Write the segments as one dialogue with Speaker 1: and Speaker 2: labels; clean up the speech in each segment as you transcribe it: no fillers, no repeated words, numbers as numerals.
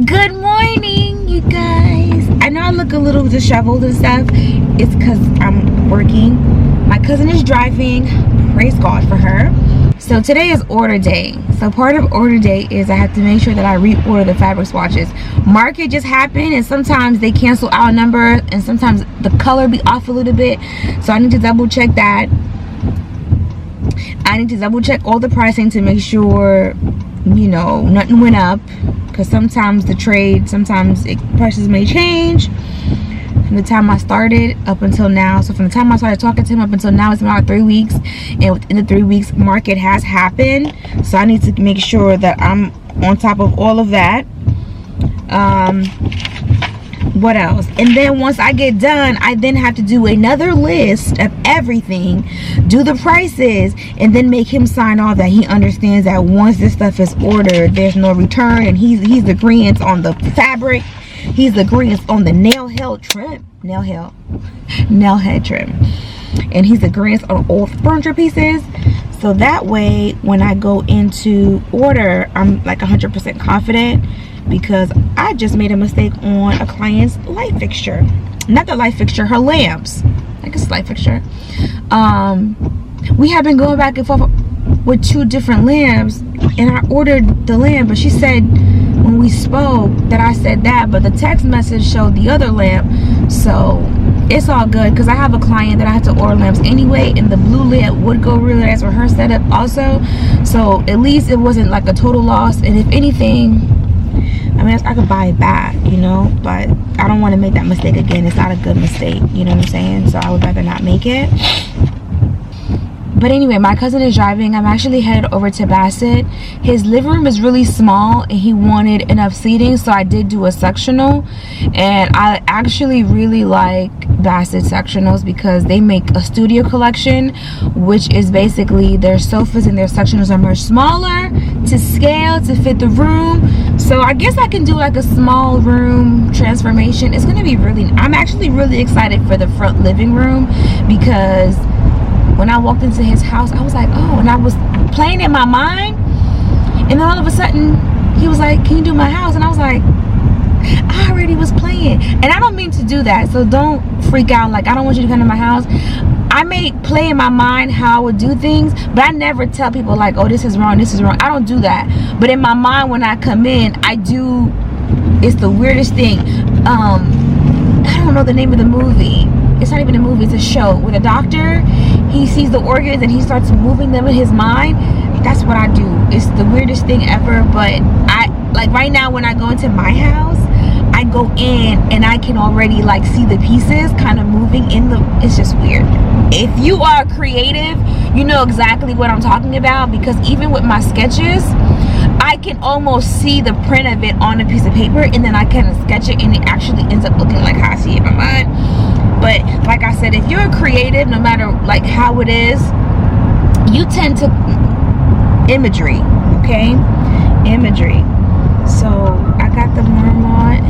Speaker 1: Good morning, you guys. I know I look a little disheveled and stuff. It's because I'm working. My cousin is driving. Praise God for her. So today is order day. So part of order day is I have to make sure that I reorder the fabric swatches. Market just happened and sometimes they cancel our number and sometimes the color be off a little bit. So I need to double check that. I need to double check all the pricing to make sure, you know, nothing went up. Because sometimes the trade, prices may change from the time I started up until now. So from the time I started talking to him up until now, it's about 3 weeks, and within the 3 weeks market has happened, so I need to make sure that I'm on top of all of that. What else? And then once I get done, I then have to do another list of everything, do the prices, and then make him sign off that he understands that once this stuff is ordered, there's no return, and he's agreeing on the fabric, he's agreeing on the nail head trim, and he's agreeing on all furniture pieces. So that way, when I go into order, I'm like 100% confident. Because I just made a mistake on a client's light fixture. Not the light fixture, her lamps. I guess light fixture. We have been going back and forth with 2 different lamps. And I ordered the lamp, but she said when we spoke that I said that. But the text message showed the other lamp. So it's all good. Because I have a client that I have to order lamps anyway. And the blue lamp would go really nice with her setup also. So at least it wasn't like a total loss. And if anything, I mean, I could buy it back, you know, but I don't want to make that mistake again. It's not a good mistake, you know what I'm saying? So I would rather not make it. But anyway, my cousin is driving. I'm actually headed over to Bassett. His living room is really small and he wanted enough seating, so I did do a sectional. And I actually really like Bassett sectionals because they make a studio collection, which is basically their sofas and their sectionals are much smaller to scale to fit the room. So I guess I can do like a small room transformation. It's gonna be I'm actually really excited for the front living room because when I walked into his house, I was like, oh, and I was playing in my mind, and then all of a sudden he was like, can you do my house? And I was like, I already was playing. And I don't mean to do that, so don't freak out. Like, I don't want you to come to my house. I may play in my mind how I would do things, but I never tell people like, oh, this is wrong, this is wrong. I don't do that. But in my mind, when I come in, I do. It's the weirdest thing. I don't know the name of the movie. It's not even a movie, it's a show with a doctor. He sees the organs and he starts moving them in his mind. That's what I do. It's the weirdest thing ever. But I like right now when I go into my house, I go in and I can already like see the pieces kind of moving in the. It's just weird. If you are creative, you know exactly what I'm talking about, because even with my sketches, I can almost see the print of it on a piece of paper, and then I kind of sketch it and it actually ends up looking like how I see it in my mind. But like I said, if you're creative, no matter like how it is, you tend to imagery, okay? Imagery. So I got the Marmot.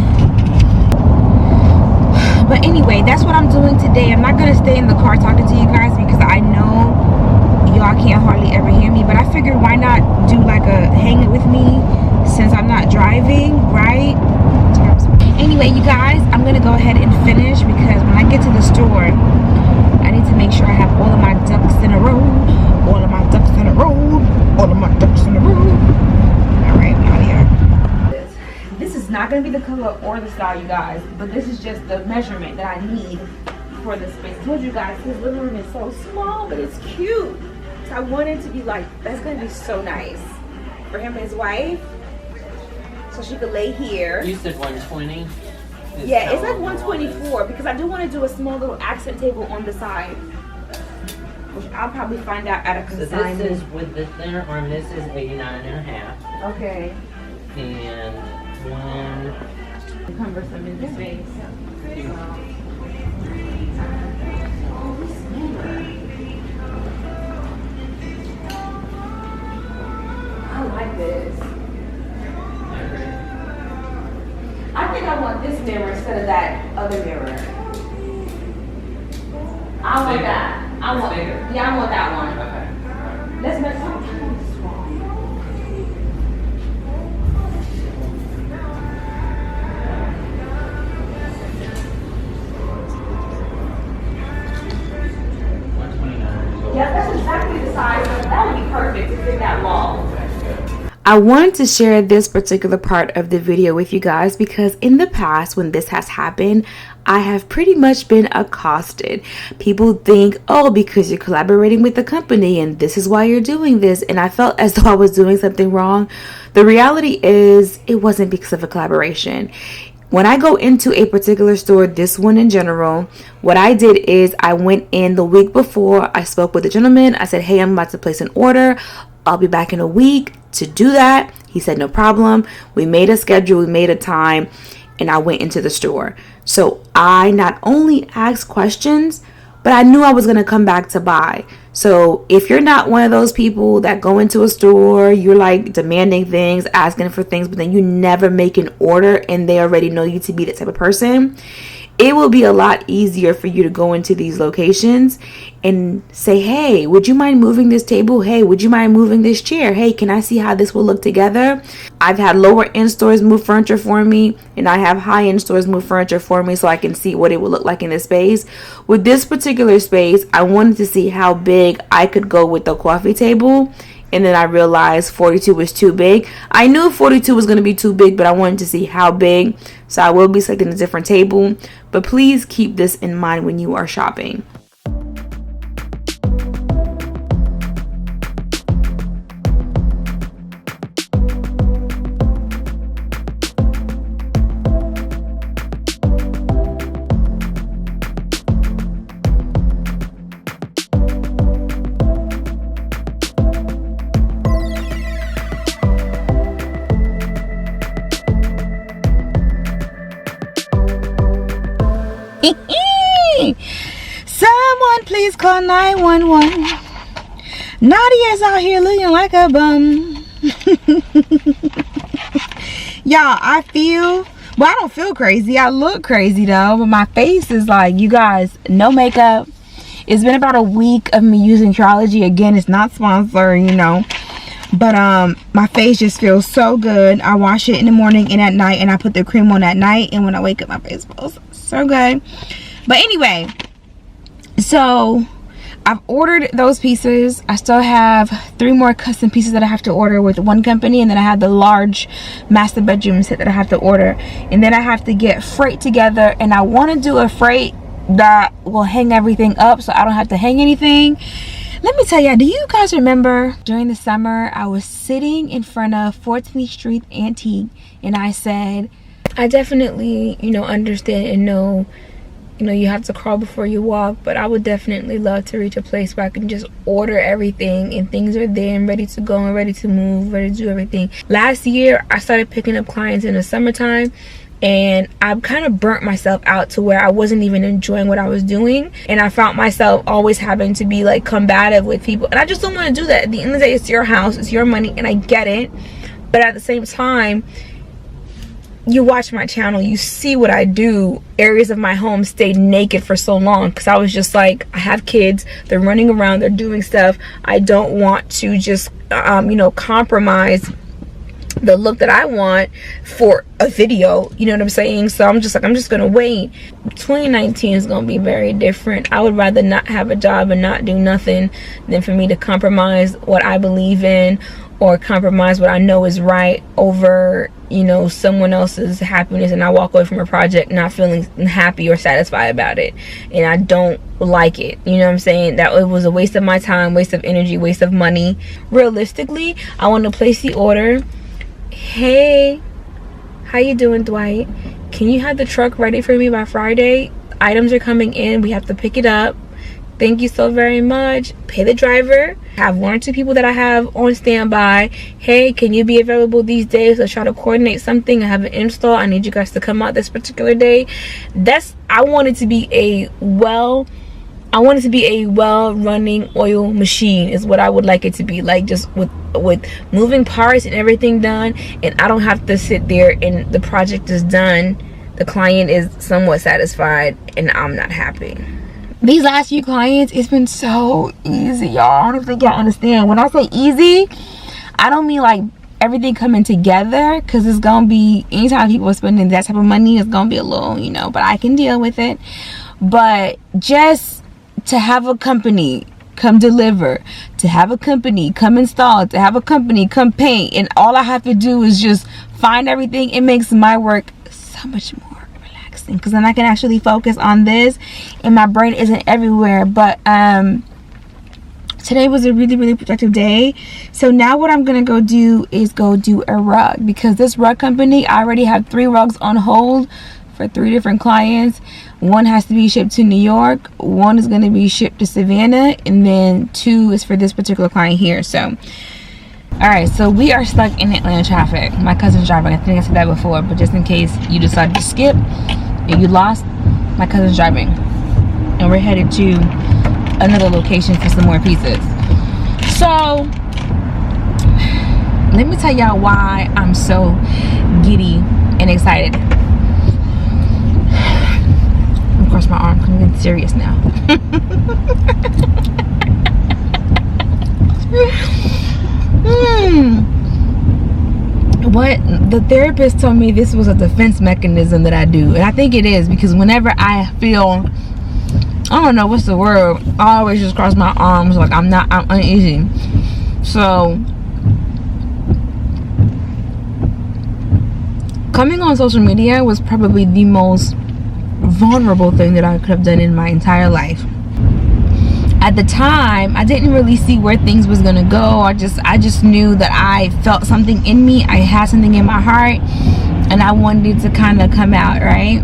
Speaker 1: But anyway, that's what I'm doing today. I'm not gonna stay in the car talking to you guys because I know y'all can't hardly ever hear me. But I figured why not do like a hang it with me since I'm not driving, right? Anyway, you guys, I'm gonna go ahead and finish because when I get to the store, I need to make sure I have all of my ducks in a row. All of my ducks in a row. All of my ducks in a row. Alright, I'm out of here. This is not gonna be the color or the style, you guys, but this is just the measurement that I need for this space. I told you guys his living room is so small, but it's cute. So I want it to be like, that's gonna be so nice for him and his wife. So she could lay here.
Speaker 2: You said 120?
Speaker 1: Yeah, it's like 124 because I do want to do a small little accent table on the side, which I'll probably find out at a consignment.
Speaker 2: So this is with the thinner arm, this is 89.5.
Speaker 1: Okay.
Speaker 2: And one
Speaker 1: Cumbersome in the space. I like this. I think I want this mirror instead of that other mirror. I want that. I want. Yeah, I want that one.
Speaker 2: Okay.
Speaker 1: Let's make some. I wanted to share this particular part of the video with you guys because in the past when this has happened, I have pretty much been accosted. People think, oh, because you're collaborating with the company and this is why you're doing this. And I felt as though I was doing something wrong. The reality is it wasn't because of a collaboration. When I go into a particular store, this one in general, what I did is I went in the week before. I spoke with the gentleman. I said, hey, I'm about to place an order. I'll be back in a week to do that. He said, no problem. We made a schedule. We made a time. And I went into the store. So I not only asked questions, but I knew I was going to come back to buy. So if you're not one of those people that go into a store, you're like demanding things, asking for things, but then you never make an order and they already know you to be that type of person, it will be a lot easier for you to go into these locations and say, hey, would you mind moving this table? Hey, would you mind moving this chair? Hey, can I see how this will look together? I've had lower end stores move furniture for me, and I have high end stores move furniture for me so I can see what it will look like in this space. With this particular space, I wanted to see how big I could go with the coffee table. And then I realized 42 was too big. I knew 42 was going to be too big, but I wanted to see how big. So I will be selecting a different table. But please keep this in mind when you are shopping. Someone please call 911. Nadia's out here looking like a bum. Y'all, I don't feel crazy. I look crazy though, but my face is like, you guys, no makeup. It's been about a week of me using Curology. Again, it's not sponsored, but my face just feels so good. I wash it in the morning and at night, and I put the cream on at night, and when I wake up my face feels so good. But anyway, so I've ordered those pieces. I still have 3 more custom pieces that I have to order with one company, and then I have the large master bedroom set that I have to order, and then I have to get freight together, and I want to do a freight that will hang everything up so I don't have to hang anything. Let me tell you, do you guys remember during the summer I was sitting in front of 14th Street Antique and I said, I definitely, understand and know, you have to crawl before you walk, but I would definitely love to reach a place where I can just order everything and things are there and ready to go and ready to move, ready to do everything. Last year, I started picking up clients in the summertime, and I kind of burnt myself out to where I wasn't even enjoying what I was doing, and I found myself always having to be like combative with people, and I just don't want to do that. At the end of the day, it's your house, it's your money, and I get it, but at the same time, you watch my channel, you see what I do. Areas of my home stayed naked for so long because I was just like, I have kids, they're running around, they're doing stuff. I don't want to just compromise the look that I want for a video, you know what I'm saying? So I'm just gonna wait. 2019 is gonna be very different. I would rather not have a job and not do nothing than for me to compromise what I believe in or compromise what I know is right over someone else's happiness, and I walk away from a project not feeling happy or satisfied about it, and I don't like it. You know what I'm saying? That it was a waste of my time, waste of energy, waste of money. Realistically, I want to place the order. Hey, how you doing, Dwight? Can you have the truck ready for me by Friday? Items are coming in, we have to pick it up. Thank you so very much. Pay the driver. I have 1 or 2 people that I have on standby. Hey, can you be available these days? Let's try to coordinate something. I have an install. I need you guys to come out this particular day. I want it to be a well-running oil machine is what I would like it to be, like just with moving parts and everything done, and I don't have to sit there and the project is done, the client is somewhat satisfied, and I'm not happy. These last few clients, it's been so easy, y'all. I don't even think y'all understand. When I say easy, I don't mean like everything coming together, because it's gonna be, anytime people are spending that type of money, it's gonna be a little, but I can deal with it. But just to have a company come deliver, to have a company come install, to have a company come paint, and all I have to do is just find everything. It makes my work so much more relaxing because then I can actually focus on this and my brain isn't everywhere. But today was a really productive day. So now what I'm gonna go do is go do a rug, because this rug company, I already have 3 rugs on hold for 3 different clients. 1 has to be shipped to New York, 1 is going to be shipped to Savannah, and then 2 is for this particular client here. So alright, so we are stuck in Atlanta traffic. My cousin's driving. I think I said that before, but just in case you decided to skip and you lost, my cousin's driving, and we're headed to another location for some more pizzas. So let me tell y'all why I'm so giddy and excited. Cross my arm because I'm getting serious now. What the therapist told me, this was a defense mechanism that I do, and I think it is, because whenever I feel, I don't know what's the word, I always just cross my arms like I'm uneasy. So coming on social media was probably the most vulnerable thing that I could have done in my entire life. At the time, I didn't really see where things was gonna go. I just knew that I felt something in me. I had something in my heart, and I wanted it to kind of come out, right?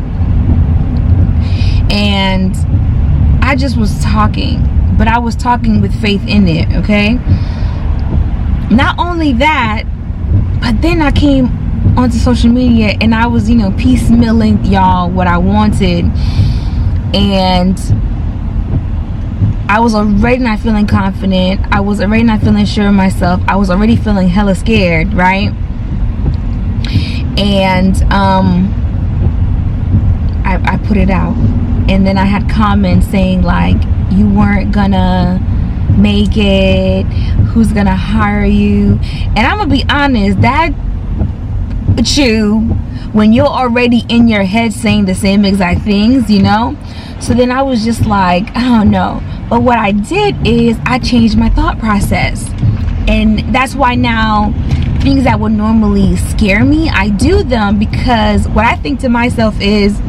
Speaker 1: And I just was talking, but I was talking with faith in it, okay? Not only that, but then I came onto social media and I was, piecemealing y'all what I wanted, and I was already not feeling confident. I was already not feeling sure of myself. I was already feeling hella scared, right? And I put it out, and then I had comments saying like, you weren't gonna make it, who's gonna hire you? And I'm gonna be honest, that you when you're already in your head saying the same exact things, so then I was just like, I don't know. But what I did is I changed my thought process, and that's why now things that would normally scare me, I do them, because what I think to myself is,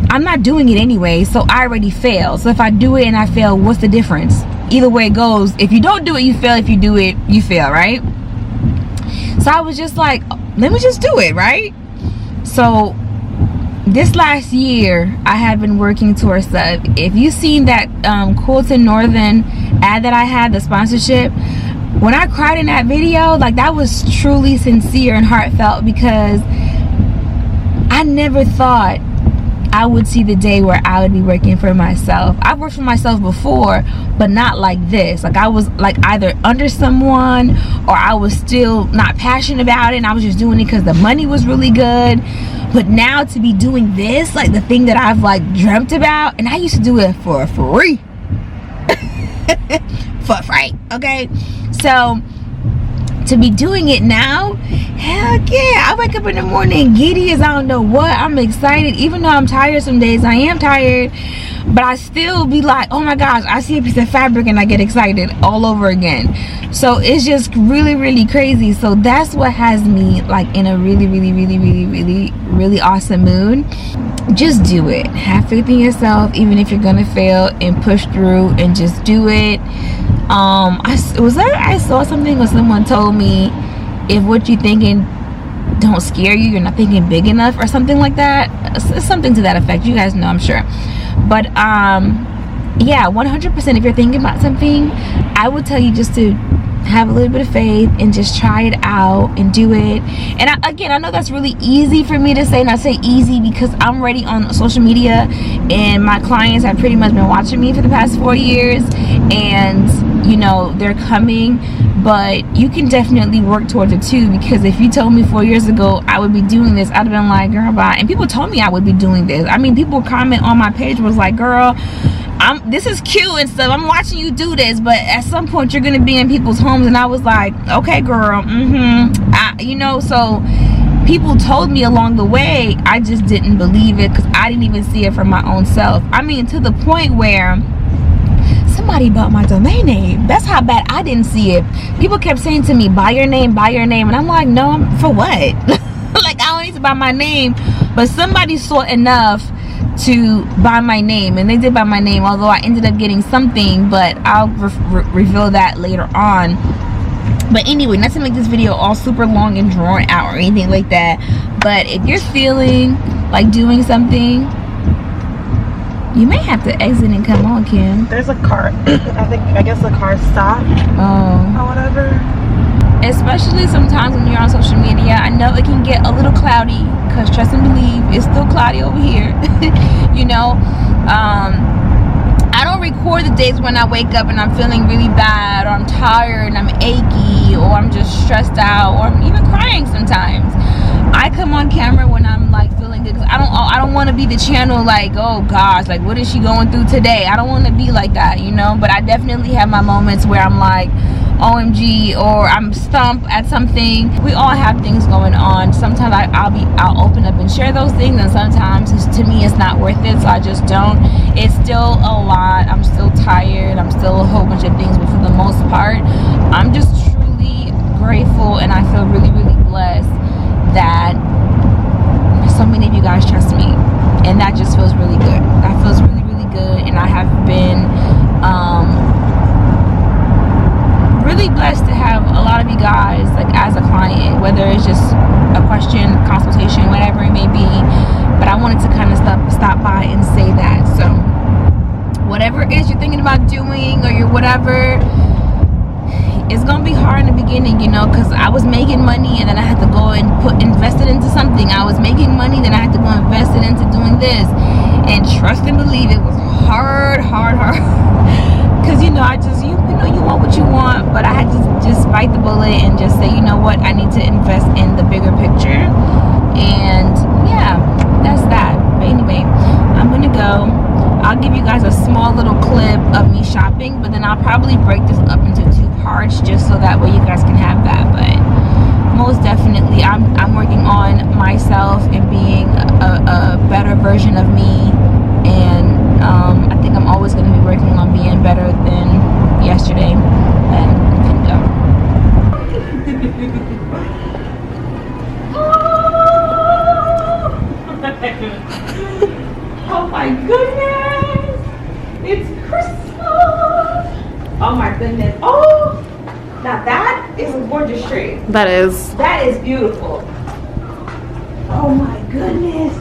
Speaker 1: I'm not doing it anyway, so I already failed. So if I do it and I fail, what's the difference? Either way it goes, if you don't do it, you fail. If you do it, you fail, right? So I was just like, let me just do it, right? So this last year, I have been working towards that. If you've seen that Coulton Northern ad that I had, the sponsorship, when I cried in that video, like, that was truly sincere and heartfelt, because I never thought I would see the day where I would be working for myself. I've worked for myself before, but not like this. Like, I was like either under someone, or I was still not passionate about it and I was just doing it because the money was really good. But now to be doing this, like the thing that I've like dreamt about, and I used to do it for free. For free, okay? So to be doing it now, heck yeah, I wake up in the morning giddy as I don't know what. I'm excited, even though I'm tired some days. I am tired, but I still be like, oh my gosh, I see a piece of fabric and I get excited all over again. So it's just really crazy. So that's what has me like in a really awesome mood. Just do it. Have faith in yourself, even if you're gonna fail, and push through and just do it. I saw something where someone told me, if what you're thinking don't scare you, you're not thinking big enough, or something like that. It's something to that effect. You guys know, I'm sure. But yeah, 100%, if you're thinking about something, I would tell you just to have a little bit of faith and just try it out and do it. And I know that's really easy for me to say, and I say easy because I'm already on social media and my clients have pretty much been watching me for the past 4 years, and they're coming. But you can definitely work towards it too, because if you told me 4 years ago I would be doing this, I'd have been like, girl, bye. And people told me I would be doing this. I mean, people comment on my page was like, girl, this is cute and stuff, I'm watching you do this, but at some point you're gonna be in people's homes. And I was like, okay, girl, so people told me along the way. I just didn't believe it because I didn't even see it for my own self. I mean, to the point where some somebody bought my domain name. That's how bad I didn't see it. People kept saying to me, buy your name, and I'm like, no, for what? Like, I don't need to buy my name. But somebody saw enough to buy my name, and they did buy my name, although I ended up getting something, but I'll reveal that later on. But anyway, not to make this video all super long and drawn out or anything like that, but if you're feeling like doing something, you may have to exit and come on, Kim.
Speaker 3: There's a car. I guess the car stopped.
Speaker 1: Oh.
Speaker 3: Or whatever.
Speaker 1: Especially sometimes when you're on social media, I know it can get a little cloudy, because trust and believe, it's still cloudy over here. You know, I don't record the days when I wake up and I'm feeling really bad, or I'm tired and I'm achy, or I'm just stressed out, or I'm even crying sometimes. I come on camera when I'm like feeling good, because I don't want to be the channel like, oh gosh, like what is she going through today? I don't want to be like that, you know. But I definitely have my moments where I'm like, OMG, or I'm stumped at something. We all have things going on. Sometimes I'll open up and share those things, and sometimes to me it's not worth it, so I just don't. It's still a lot. I'm still tired. I'm still a whole bunch of things, but for the most part, I'm just truly grateful, and I feel really, really blessed that so many of you guys trust me, and that just feels really good. That feels really, really good, and I have been really blessed to have a lot of you guys like as a client, whether it's just a question, consultation, whatever it may be. But I wanted to kind of stop by and say that. So whatever it is you're thinking about doing, or you're whatever, it's gonna be hard in the beginning, you know, because I was making money and then I had to go and invest it into something. I was making money, then I had to go invest it into doing this, and trust and believe it was hard. Because you know, you want what you want, but I had to just bite the bullet and just say, you know what, I need to invest in the bigger picture. And yeah, that's that. But anyway, I'm gonna go. I'll give you guys a small little clip of me shopping, but then I'll probably break this up into 2 parts, just so that way you guys can have that. But most definitely, I'm working on myself and being a better version of me, and I think I'm always going to be working on being better than yesterday. And go. Oh my goodness! It's Christmas! Oh my goodness! Oh, now that is a gorgeous tree.
Speaker 3: That is
Speaker 1: beautiful. Oh my goodness!